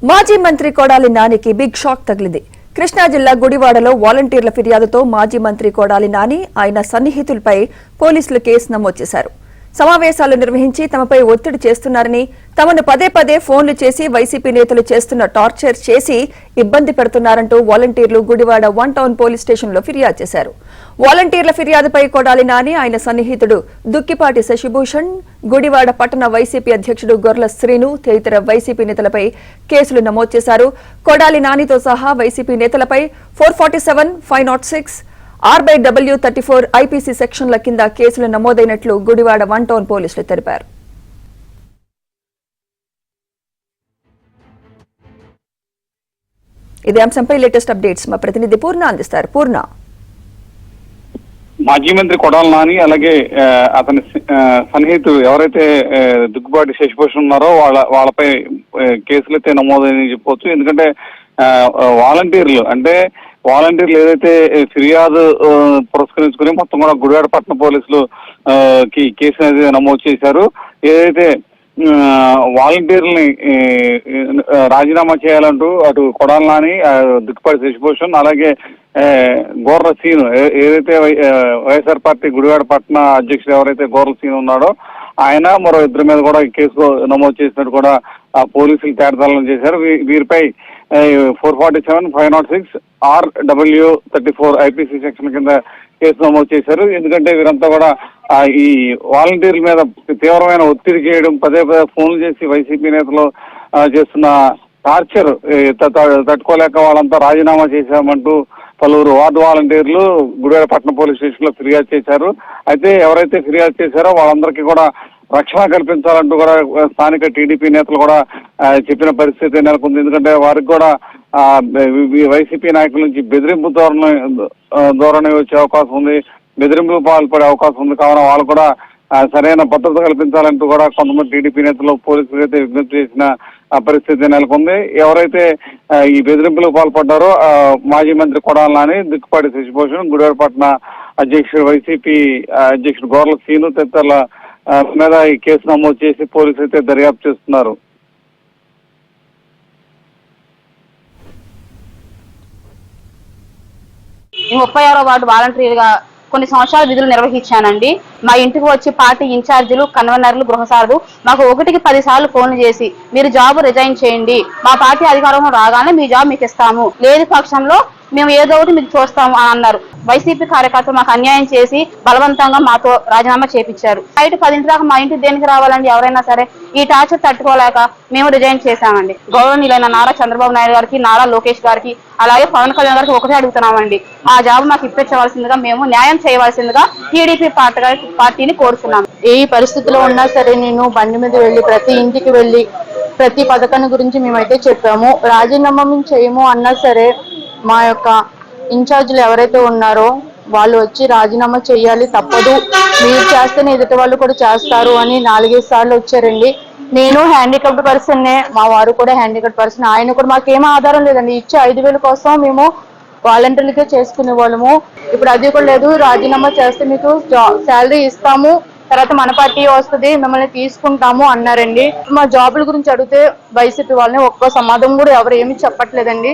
మాజీ మంత్రి కొడాలి నానికి బిగ్ షాక్ తగిలింది. కృష్ణా జిల్లా గుడివాడలో వాలంటీర్ల ఫిర్యాదుతో మాజీ మంత్రి కొడాలి నాని ఆయన సన్నిహితులపై పోలీసులు కేసు నమోదు చేశారు. సమావేశాలు నిర్వహించి తమపై ఒత్తిడి చేస్తున్నారని, తమను పదే పదే ఫోన్లు చేసి వైసీపీ నేతలు చేస్తున్న టార్చర్ చేసి ఇబ్బంది పెడుతున్నారంటూ వాలంటీర్లు గుడివాడ 1 టౌన్ పోలీస్ స్టేషన్లో ఫిర్యాదు చేశారు. వాలంటీర్ల ఫిర్యాదుపై కొడాలి నాని, ఆయన సన్నిహితుడు దుక్కిపాటి శశిభూషణ్, గుడివాడ పట్టణ వైసీపీ అధ్యక్షుడు గొర్ల శ్రీను తదితర వైసీపీ నేతలపై కేసులు నమోదు చేశారు. కొడాలి నానితో సహా వైసీపీ నేతలపై 447, 506, R/W34 ఐపీసీ సెక్షన్ల కింద కేసులు నమోదైనట్లు గుడివాడ 1 టౌన్ పోలీసులు తెలిపారు. ఇదే అంశంపై లేటెస్ట్ అప్డేట్స్ మా ప్రతినిధి పూర్ణ అందిస్తారు. పూర్ణ, మాజీ మంత్రి కొడాలి నాని అలాగే అతని సన్నిహితుడు ఎవరైతే దుగ్గుబాటి శశిభూషణ్ ఉన్నారో వాళ్ళపై కేసులు అయితే నమోదని చెప్పవచ్చు. ఎందుకంటే వాలంటీర్లు ఏదైతే ఫిర్యాదు పురస్కరించుకుని మొత్తం కూడా గుడివాడ పట్టణ పోలీసులు కేసు అనేది నమోదు చేశారు. ఏదైతే వాలంటీర్లని రాజీనామా చేయాలంటూ అటు కొడాలి నాని, దుక్కిపాటి శశిభూషణ్ అలాగే గోర్ల సీను ఏదైతే వైఎస్ఆర్ పార్టీ గుడివాడ పట్టణ అధ్యక్షుడు ఎవరైతే గోర్ల సీను ఉన్నాడో ఆయన మరో ఇద్దరి మీద కూడా కేసు నమోదు చేసినట్టు కూడా పోలీసులు తేటతెల్లం చేశారు. వీరిపై 447, 506, R/W34 ఐపీసీ సెక్షన్ కింద కేసు నమోదు చేశారు. ఎందుకంటే వీరంతా కూడా ఈ వాలంటీర్ల మీద తీవ్రమైన ఒత్తిడి చేయడం, పదే పదే ఫోన్లు చేసి వైసీపీ నేతలు చేస్తున్న టార్చర్ తట్టుకోలేక వాళ్ళంతా రాజీనామా చేశామంటూ పలువురు వార్డు వాలంటీర్లు గుడివాడ పట్టణ పోలీస్ స్టేషన్ లో ఫిర్యాదు చేశారు. అయితే ఎవరైతే ఫిర్యాదు చేశారో వాళ్ళందరికీ కూడా రక్షణ కల్పించాలంటూ కూడా స్థానిక టీడీపీ నేతలు కూడా చెప్పిన పరిస్థితి నెలకొంది. ఎందుకంటే వారికి కూడా వైసీపీ నాయకుల నుంచి బెదిరింపు ధోరణి వచ్చే అవకాశం ఉంది, బెదిరింపులు పాల్పడే అవకాశం ఉంది. కావున వాళ్ళు కూడా సరైన భద్రత కల్పించాలంటూ కూడా కొంతమంది టీడీపీ నేతలు పోలీసులు అయితే విజ్ఞప్తి చేసిన పరిస్థితి నెలకొంది. ఎవరైతే ఈ బెదిరింపులకు పాల్పడ్డారో మాజీ మంత్రి కొడాలి నాని, దుక్కిపాటి శశిభూషణ్, గుడివాడ పట్టణ అధ్యక్షుడు వైసీపీ అధ్యక్షుడు గోర్ల సీను తదితరుల మీద ఈ కేసు నమోదు చేసి పోలీసులు అయితే దర్యాప్తు చేస్తున్నారు. ఈ 36వ వార్డు వాలంటీర్గా కొన్ని సంవత్సరాల విధులు నిర్వహించానండి. మా ఇంటికి వచ్చి పార్టీ ఇన్ఛార్జీలు, కన్వీనర్లు, గృహసారులు మాకు 1కి 10 సార్లు ఫోన్లు చేసి మీరు జాబ్ రిజైన్ చేయండి, మా పార్టీ అధికారం రాగానే మీ జాబ్ మీకు ఇస్తాము, లేని పక్షంలో మేము ఏదో ఒకటి మీకు చూస్తాము అని అన్నారు. వైసీపీ కార్యకర్తలు మాకు అన్యాయం చేసి బలవంతంగా మాతో రాజీనామా చేపించారు. నైట్ 10 దాకా మా ఇంటికి దేనికి రావాలండి? ఎవరైనా సరే ఈ టార్చర్ తట్టుకోలేక మేము రిజైన్ చేశామండి. గౌరవనీయులైన నారా చంద్రబాబు నాయుడు గారికి, నారా లోకేష్ గారికి, అలాగే పవన్ కళ్యాణ్ గారికి ఒకటే అడుగుతున్నామండి, మా జాబ్ మాకు ఇప్పించవలసిందిగా, మేము న్యాయం చేయవలసిందిగా టీడీపీ పార్టీని కోరుతున్నాం. ఏ పరిస్థితిలో ఉన్నా సరే నేను బండి మీద వెళ్ళి ప్రతి ఇంటికి వెళ్ళి ప్రతి పథకాన్ని గురించి మేమైతే చెప్పాము. రాజీనామా చేయము అన్నా సరే మా యొక్క ఇన్ఛార్జీలు ఎవరైతే ఉన్నారో వాళ్ళు వచ్చి రాజీనామా చేయాలి, తప్పదు, మీరు చేస్తేనే ఎదుటి వాళ్ళు కూడా చేస్తారు అని 4-5 సార్లు వచ్చారండి. నేను హ్యాండిక్యాప్డ్ పర్సన్నే, మా వారు కూడా హ్యాండిక్యాప్డ్ పర్సన్. ఆయన కూడా మాకేం ఆధారం లేదండి. ఇచ్చే 5,000 కోసం మేము వాలంటీర్లకే చేసుకునే వాళ్ళము. ఇప్పుడు అది కూడా లేదు. రాజీనామా చేస్తే మీకు శాలరీ ఇస్తాము, తర్వాత మన పార్టీ వస్తుంది, మిమ్మల్ని తీసుకుంటాము అన్నారండి. మా జాబుల గురించి అడిగితే వైసీపీ వాళ్ళని ఒక్క సమాధానం కూడా ఎవరు ఏమి చెప్పట్లేదండి.